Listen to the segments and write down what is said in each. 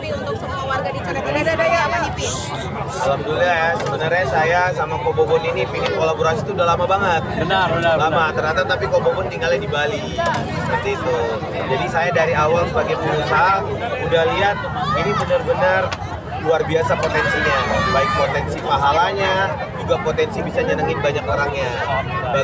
Pi untuk semua warga di Condet? Ada daya apa nih Pi? Alhamdulillah ya, sebenarnya saya sama Kobobon ini pingin kolaborasi itu udah lama banget. Benar. Lama, ternyata tapi Kobobon tinggalnya di Bali. Seperti itu. Jadi saya dari awal sebagai pengusaha udah lihat ini benar-benar luar biasa potensinya, baik potensi pahalanya, juga potensi bisa nyenengin banyak orangnya.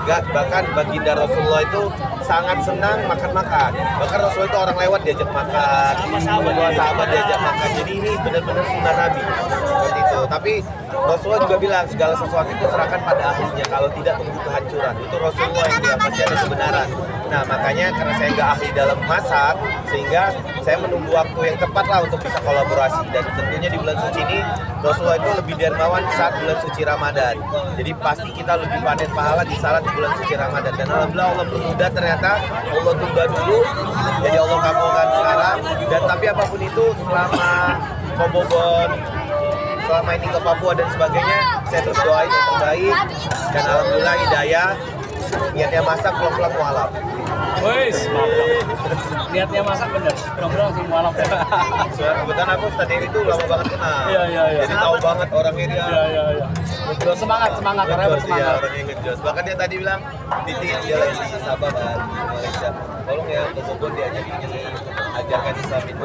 Bahkan baginda Rasulullah itu sangat senang makan-makan. Bahkan Rasulullah itu orang lewat diajak makan, semua sahabat diajak makan. Jadi ini benar-benar sunnah Nabi. Seperti itu. Tapi Rasulullah juga bilang segala sesuatu itu serahkan pada ahlinya. Kalau tidak tunggu kehancuran. Itu Rasulullah yang dia pasti ada kebenaran. Nah makanya karena saya nggak ahli dalam masak, sehingga saya menunggu waktu yang tepat lah untuk bisa kolaborasi. Dan tentunya di bulan suci ini Rasulullah itu lebih dermawan saat bulan suci Ramadan. Jadi pasti kita lebih panen pahala di salat di bulan suci Ramadan. Dan alhamdulillah Allah bermudah, ternyata Allah tunda dulu, jadi Allah kabulkan sekarang. Dan tapi apapun itu selama Kobobon selama ini ke Papua dan sebagainya, saya terus doain yang terbaik. Dan alhamdulillah hidayah, niatnya masak pulang-pulang mualaf. Wes, niatnya masak bener, pulang-pulang langsung mualaf. Kebetulan aku tadi itu lama banget kenal. Iya. Jadi tahu banget orangnya dia. Iya. Semangat, orangnya bersemangat. Iya, orangnya ngejos. Bahkan dia tadi bilang, Titi dia lagi di Sabah kan, di Malaysia. Tolong ya, ke Bogor diajakin ini, ajarkan Islam itu.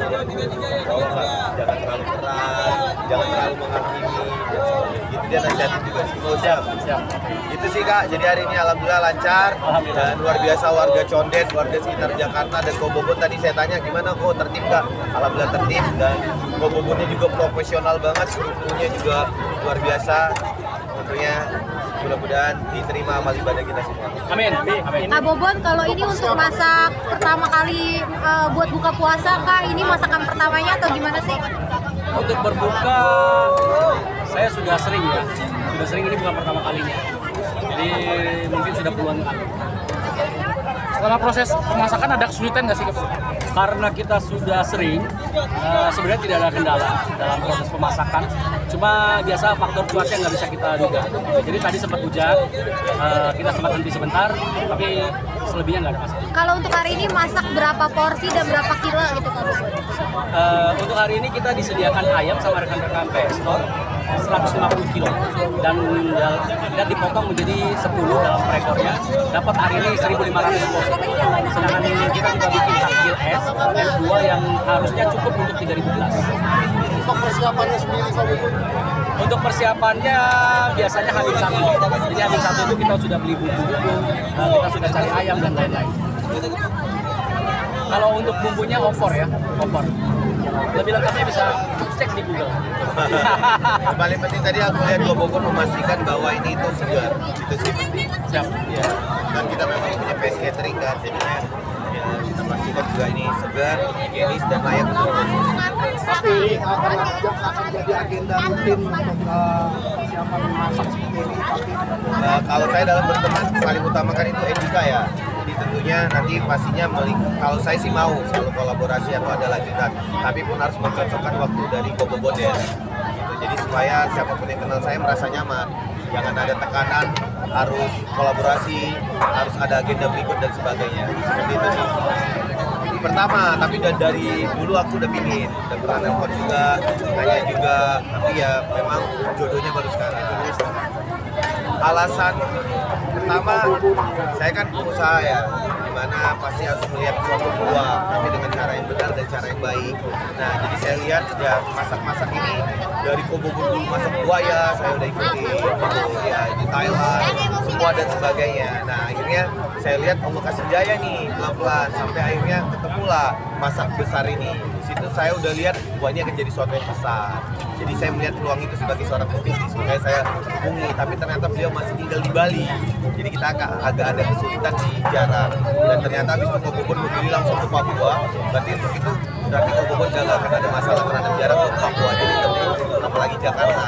Tolong lah, jangan terlalu keras, jangan terlalu menghakimi. Gitu dia nasihatin juga sih. Oh, siap. Itu sih Kak, jadi hari ini alhamdulillah lancar. Dan luar biasa warga Condet, warga sekitar Jakarta dan Kobobon tadi saya tanya gimana kok tertib Kak? Alhamdulillah tertib dan Kobobonnya juga profesional banget, krunya juga luar biasa. Tentunya mudah-mudahan diterima amal ibadah kita semua. Amin. Kak Bobon, kalau ini untuk masak pertama kali buat buka puasa Kak, ini masakan pertamanya atau gimana sih? Untuk berbuka, saya sudah sering ya. Sudah sering, ini bukan pertama kalinya. Jadi mungkin sudah puluhan kali. Setelah proses pemasakan ada kesulitan nggak sih? Karena kita sudah sering, sebenarnya tidak ada kendala dalam proses pemasakan. Cuma biasa faktor cuaca nggak bisa kita duga. Jadi tadi sempat hujan, kita sempat henti sebentar, tapi selebihnya nggak ada masalah. Kalau untuk hari ini masak berapa porsi dan berapa kilo gitu Kak Bobon? Untuk hari ini kita disediakan ayam sama rekan-rekan Pestor 150 kilo dan dipotong menjadi 10 dalam per ekornya, dapat hari ini 1.500 porsi. Sedangkan kita juga bikin takjil S2 yang harusnya cukup untuk 3.000 Untuk persiapannya sendiri Sobi? Untuk persiapannya biasanya hamil satu. Jadi hamil satu itu kita sudah beli bumbu-bumbu, kita sudah cari ayam dan lain-lain. Kalau untuk bumbunya opor ya, opor. Lebih lengkapnya bisa cek di Google. Yang paling penting tadi aku lihat Kobobon memastikan bahwa ini itu segar. Itu sih penting. Siap. Ya. Dan kita memang punya PS catering kan, jadinya ya, kita pastikan juga ini segar, higienis dan layak untuk konsumsi. Tapi akan jadi agenda rutin untuk persiapan masak seperti ini. Kalau saya dalam berteman paling utamakan itu etika ya. Jadi tentunya nanti pastinya kalau saya sih mau selalu kolaborasi atau ada lanjutan, tapi pun harus mencocokkan waktu dari Kobobon ya. Gitu. Jadi supaya siapapun yang kenal saya merasa nyaman, jangan ada tekanan harus kolaborasi, harus ada agenda berikut dan sebagainya. Seperti itu sih. Pertama, tapi dari dulu aku udah pingin, udah pernah nelfon juga, tanya juga, tapi ya memang jodohnya baru sekarang. Alasan pertama, saya kan pengusaha ya, dimana pasti harus melihat suatu peluang, tapi dengan cara yang benar dan cara yang baik. Nah, jadi saya lihat ya masak-masak ini dari Kobobon dulu masak buaya, saya udah ikuti, ya di Thailand, semua dan sebagainya. Nah, akhirnya saya lihat Allah kasih jaya nih pelan-pelan sampai akhirnya ketemulah masak besar ini. Di situ saya udah lihat buahnya akan jadi suatu yang besar. Jadi saya melihat peluang itu sebagai seorang pebisnis, makanya saya hubungi. Tapi ternyata beliau masih tinggal di Bali, jadi kita agak ada kesulitan di jarak. Dan ternyata habis itu Kobobon memilih langsung ke Papua. Berarti untuk itu berarti Kobobon gak akan ada masalah terhadap jarak ke Papua. Jadi tentu apalagi Jakarta.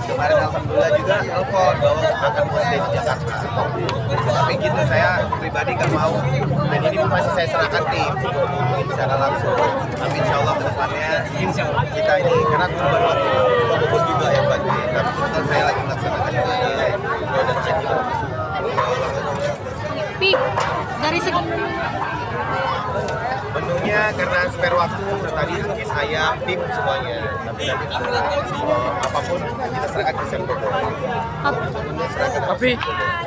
Kemarin alhamdulillah juga telepon bahwa akan mau stay di Jakarta. Tapi gitu saya pribadi gak mau. Dan ini pun masih saya serahkan tim untuk ngomongin secara langsung. Tapi insya Allah kedepannya kita ini karena korban waktu Kobobon juga yang bantuin. Tapi sebentar saya lagi melaksanakan ibadah dan haji. Pi, dari segi Menunya karena spare waktu tadi mungkin ayam, tim semuanya. Tapi nanti apapun kita serahkan ke chef Bobon. Menunya serahkan ke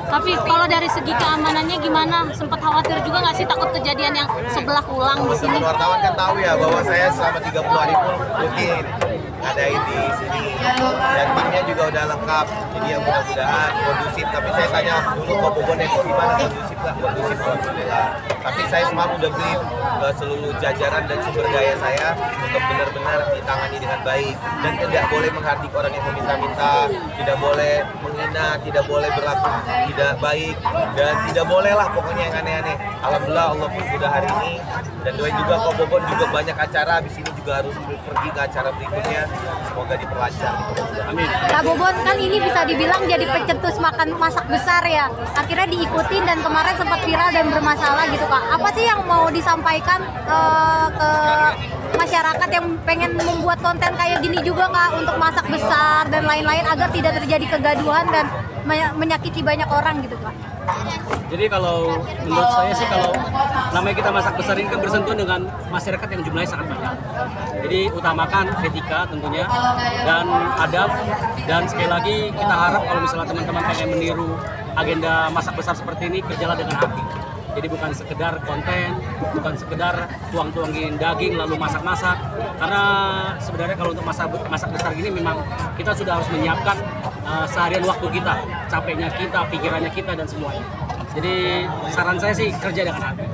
Tapi Tapi kalau dari segi keamanannya gimana? Sempat khawatir juga nggak sih takut kejadian yang sebelah ulang di sini? teman wartawan kan tahu ya bahwa saya selama 30 hari pun rutin ngadain di sini dan timnya juga udah lengkap, jadi ya mudah-mudahan kondusif. Tapi saya tanya dulu ke Bobon yang gimana, kondusif lah, kondusif alhamdulillah. Tapi saya semalam udah brief ke seluruh jajaran dan sumber daya saya untuk benar-benar ditangani dengan baik dan tidak boleh menghardik orang yang meminta-minta, tidak boleh menghina, tidak boleh berlaku tidak baik dan tidak boleh lah pokoknya yang aneh-aneh. Alhamdulillah Allah mudah hari ini dan doain juga kok Bobon juga banyak acara, habis ini juga harus pergi ke acara berikutnya, semoga diperlancar. amin. Kak Bobon kan ini bisa dibilang jadi pencetus masak besar ya. Akhirnya diikutin dan kemarin sempat viral dan bermasalah gitu Kak. Apa sih yang mau disampaikan ke masyarakat yang pengen membuat konten kayak gini juga Kak untuk masak besar dan lain-lain agar tidak terjadi kegaduhan dan menyakiti banyak orang gitu Kak? Jadi kalau menurut saya sih kalau namanya kita masak besar ini kan bersentuhan dengan masyarakat yang jumlahnya sangat banyak. Jadi utamakan etika tentunya dan adab, dan sekali lagi kita harap kalau misalnya teman-teman pengen meniru agenda masak besar seperti ini, kerjalah dengan hati. Jadi bukan sekedar konten, bukan sekedar tuang-tuangin daging lalu masak-masak. Karena sebenarnya kalau untuk masak besar gini memang kita sudah harus menyiapkan seharian waktu kita, capeknya kita, pikirannya kita dan semuanya. Jadi saran saya sih kerja dengan hati.